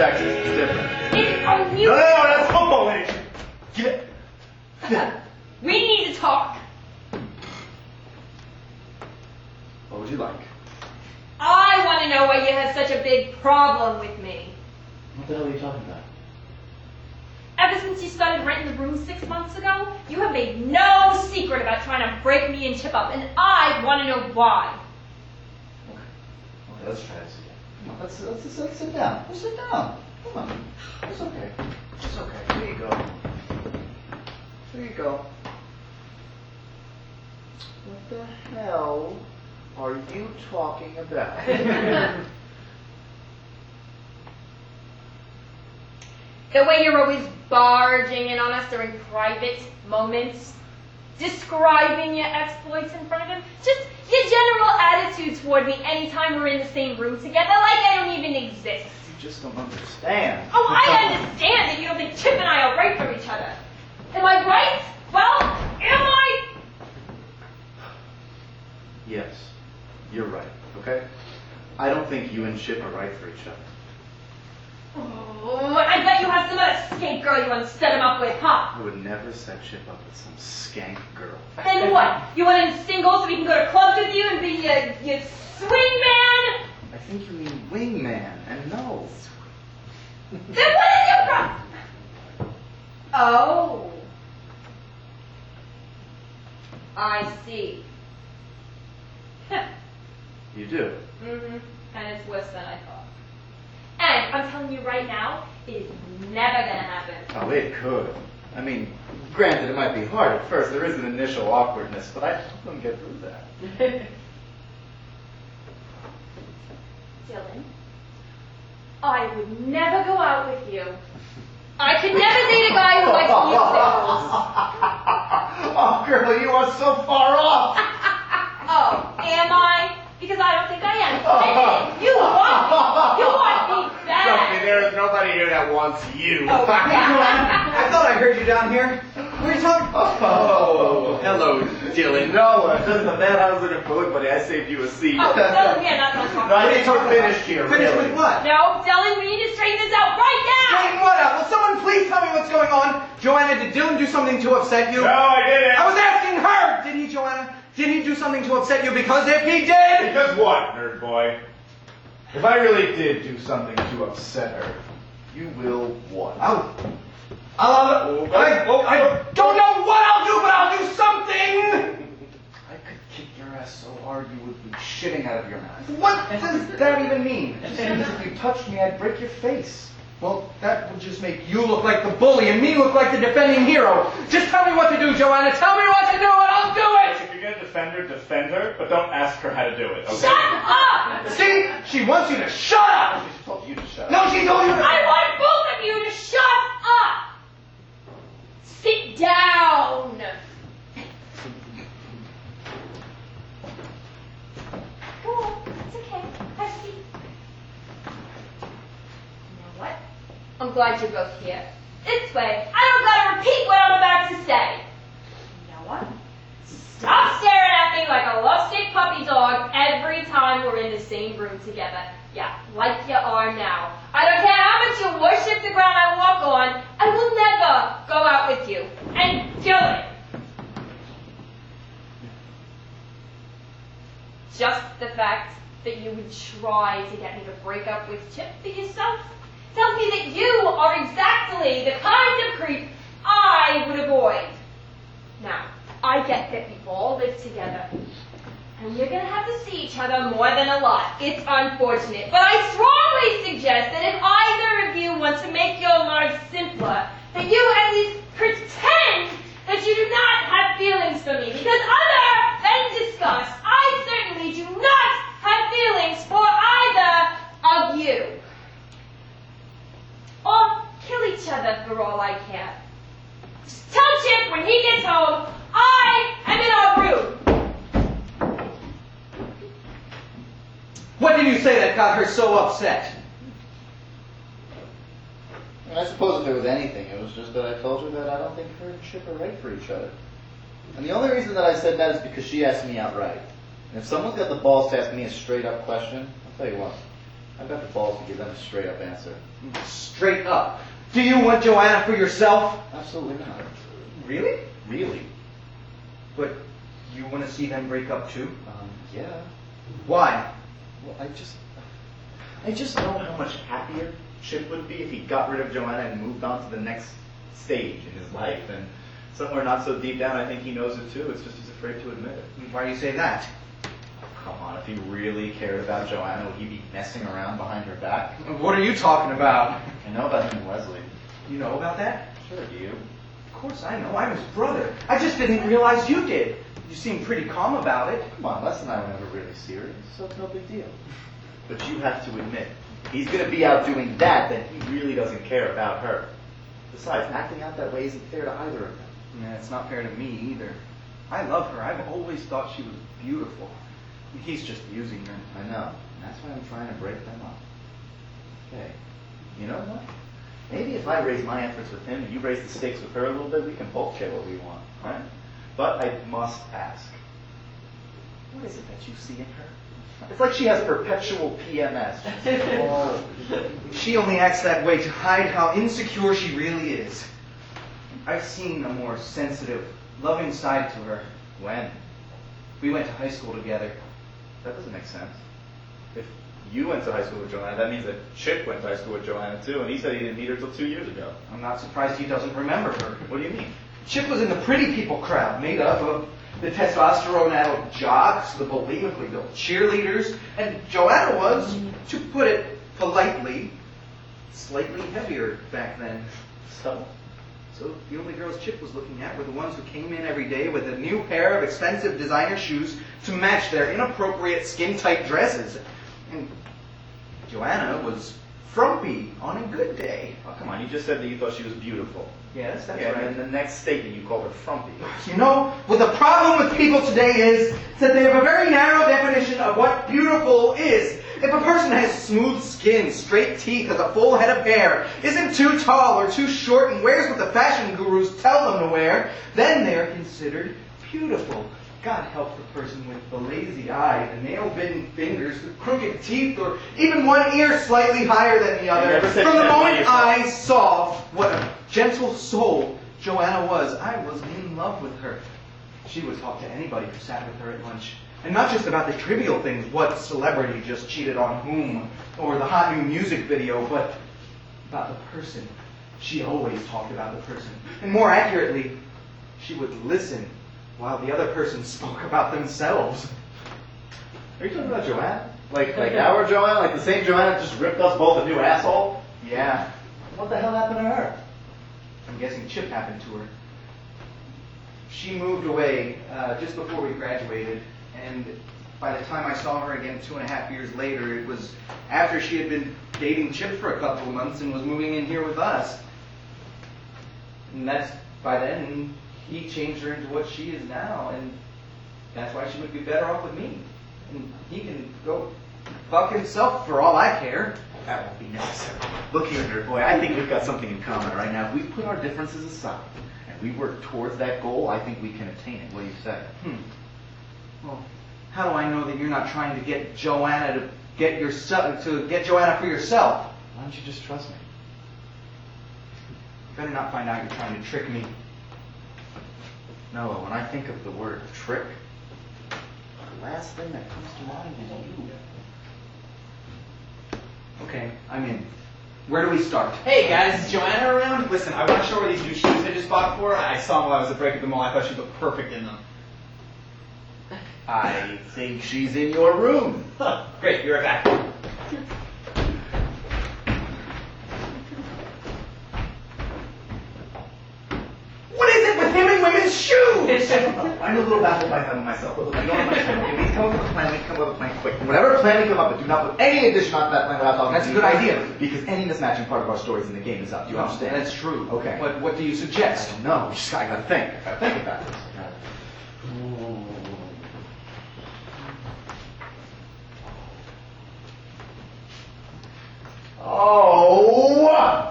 Texas. It's different. It's a new... No, that's football, lady. Get it. We need to talk. What would you like? I want to know why you have such a big problem with me. What the hell are you talking about? Ever since you started renting the room 6 months ago, you have made no secret about trying to break me and Chip up, and I want to know why. Okay, let's try this again. Come on, let's sit down. Let's sit down. Come on. It's okay. It's okay. Here you go. Here you go. What the hell are you talking about? The way you're always barging in on us during private moments, describing your exploits in front of him, just your general attitude toward me anytime we're in the same room together, like I don't even exist. You just don't understand. Oh, I understand that you don't think Chip and I are right for each other. Am I right? Well, am I? Yes, you're right, okay? I don't think you and Chip are right for each other. Oh, I bet you have some other skank girl you want to set him up with, huh? I would never set Chip up with some skank girl. Then what? You want him single so we can go to clubs with you and be your swing man? I think you mean wingman, and no. Then what is your problem? Oh. I see. You do? Mm-hmm. And it's worse than I thought. And I'm telling you right now, it is never gonna happen. Oh, it could. I mean, granted, it might be hard at first. There is an initial awkwardness, but I hope them get through that. Dillon, I would never go out with you. I could never date a guy who likes musicals. Oh, girl, you are so far off. Oh, am I? Because I don't think I am. You want me bad. Trust me, there is nobody here that wants you. Oh, I thought I heard you down here. What are you talking about? Oh, hello, Dillon. No, just a bad husband and food, buddy. I saved you a seat. Oh, Dillon, yeah, not talking. No, I think we're finished here. Finished really. with what? No, Dillon, we need to straighten this out right now. Straighten what out? Will someone please tell me what's going on? Joanna, did Dillon do something to upset you? No, I didn't. I was asking her! Did he, Joanna? Did he do something to upset you? Because if he did... Because what, nerd boy? If I really did do something to upset her, you will what? I don't know what I'll do, but I'll do something! I could kick your ass so hard you would be shitting out of your mouth. What does that even mean? It just means if you touched me, I'd break your face. Well, that would just make you look like the bully and me look like the defending hero. Just tell me what to do, Joanna. Tell me what to do and I'll do it! If you're gonna defend her, but don't ask her how to do it, okay? Shut up! See? She wants you to shut up! She told you to shut up. No, she told you to... I want both of you to shut up! Sit down! Go on, it's okay. Have a seat. You know what? I'm glad you're both here. This way, I don't gotta repeat what I'm about to say. You know what? Stop staring at me like a lovesick puppy dog every time we're in the same room together. Yeah, like you are now. I don't care how much you worship the ground I walk on, I will never go out with you. And Dillon. Just the fact that you would try to get me to break up with Chip for yourself tells me that you are exactly the kind of creep I would avoid. Now, I get that we all live together, and we're going to have to see each other more than a lot. It's unfortunate, but I strongly suggest that if either of you want to make your life simpler, that you at least pretend that you do not have feelings for me, because other than disgust, I certainly do not have feelings for either of you. Or kill each other for all I care. Just tell Chip when he gets home, I am in our room. What did you say that got her so upset? I suppose if there was anything, it was just that I told her that I don't think her and Chip are right for each other. And the only reason that I said that is because she asked me outright. And if someone's got the balls to ask me a straight-up question, I'll tell you what, I've got the balls to give them a straight up answer. Straight up. Do you want Joanna for yourself? Absolutely not. Really? Really? But you want to see them break up too? Yeah. Why? Well, I just know how much happier Chip would be if he got rid of Joanna and moved on to the next stage in his life. And somewhere not so deep down, I think he knows it too. It's just he's afraid to admit it. Why do you say that? Come on, if he really cared about Joanna, would he be messing around behind her back? What are you talking about? I know about him and Leslie. You know about that? Sure, do you? Of course I know. I'm his brother. I just didn't realize you did. You seem pretty calm about it. Come on, Les and I were never really serious, so it's no big deal. But you have to admit, if he's going to be out doing that, then he really doesn't care about her. Besides, acting out that way isn't fair to either of them. Yeah, it's not fair to me either. I love her. I've always thought she was beautiful. He's just using her. I know. And that's why I'm trying to break them up. Okay. You know what? Maybe if I raise my efforts with him and you raise the stakes with her a little bit, we can both get what we want, right? But I must ask, what is it that you see in her? It's like she has perpetual PMS. Oh. She only acts that way to hide how insecure she really is. I've seen a more sensitive, loving side to her. When? We went to high school together. That doesn't make sense. If you went to high school with Joanna, that means that Chip went to high school with Joanna too, and he said he didn't meet her until 2 years ago. I'm not surprised he doesn't remember her. What do you mean? Chip was in the pretty people crowd, made up of the testosterone-addled jocks, the bulimically built cheerleaders, and Joanna was, to put it politely, slightly heavier back then. So The only girls Chip was looking at were the ones who came in every day with a new pair of expensive designer shoes to match their inappropriate skin-tight dresses. And Joanna was frumpy on a good day. Oh, come on, you just said that you thought she was beautiful. Yes, that's Yeah, right. and in the next statement you called her frumpy. You know, what the problem with people today is that they have a very narrow definition of what beautiful is. If a person has smooth skin, straight teeth, has a full head of hair, isn't too tall or too short, and wears what the fashion gurus tell them to wear, then they are considered beautiful. God help the person with the lazy eye, the nail-bitten fingers, the crooked teeth, or even one ear slightly higher than the other. never said From you the had moment one I saw what a gentle soul Joanna was, I was in love with her. She would talk to anybody who sat with her at lunch. And not just about the trivial things, what celebrity just cheated on whom, or the hot new music video, but about the person. She always talked about the person. And more accurately, she would listen while the other person spoke about themselves. Are you talking about Joanna? Like our Joanna? Like the same Joanna that just ripped us both a new asshole? Yeah, What the hell happened to her? I'm guessing Chip happened to her. She moved away just before we graduated, and by the time I saw her again 2.5 years later, it was after she had been dating Chip for a couple of months and was moving in here with us. And that's, by then, he changed her into what she is now, and that's why she would be better off with me. And he can go fuck himself for all I care. That won't be necessary. Look here, nerd boy, I think we've got something in common right now. If we put our differences aside and we work towards that goal, I think we can attain it. What do you say? Well, how do I know that you're not trying to get Joanna to get Joanna for yourself? Why don't you just trust me? You better not find out you're trying to trick me. No, when I think of the word trick, the last thing that comes to mind is you. Okay, I'm in. Where do we start? Hey guys, is Joanna around? Listen, I want to show her these new shoes I just bought for her. I saw them while I was at break at the mall. I thought she'd look perfect in them. I think she's in your room. Huh, great, be right back. What is it with him and women's shoes? I'm a little baffled by that myself. Look, I don't have much time. We come up with a plan, we come up with a plan quick. Whatever plan we come up with, do not put any addition onto that plan without talking That's to a me. good idea. Because any mismatching part of our stories in the game is up. Do you understand? That's true. Okay. What do you suggest? No, I gotta think. I gotta think about this. Oh!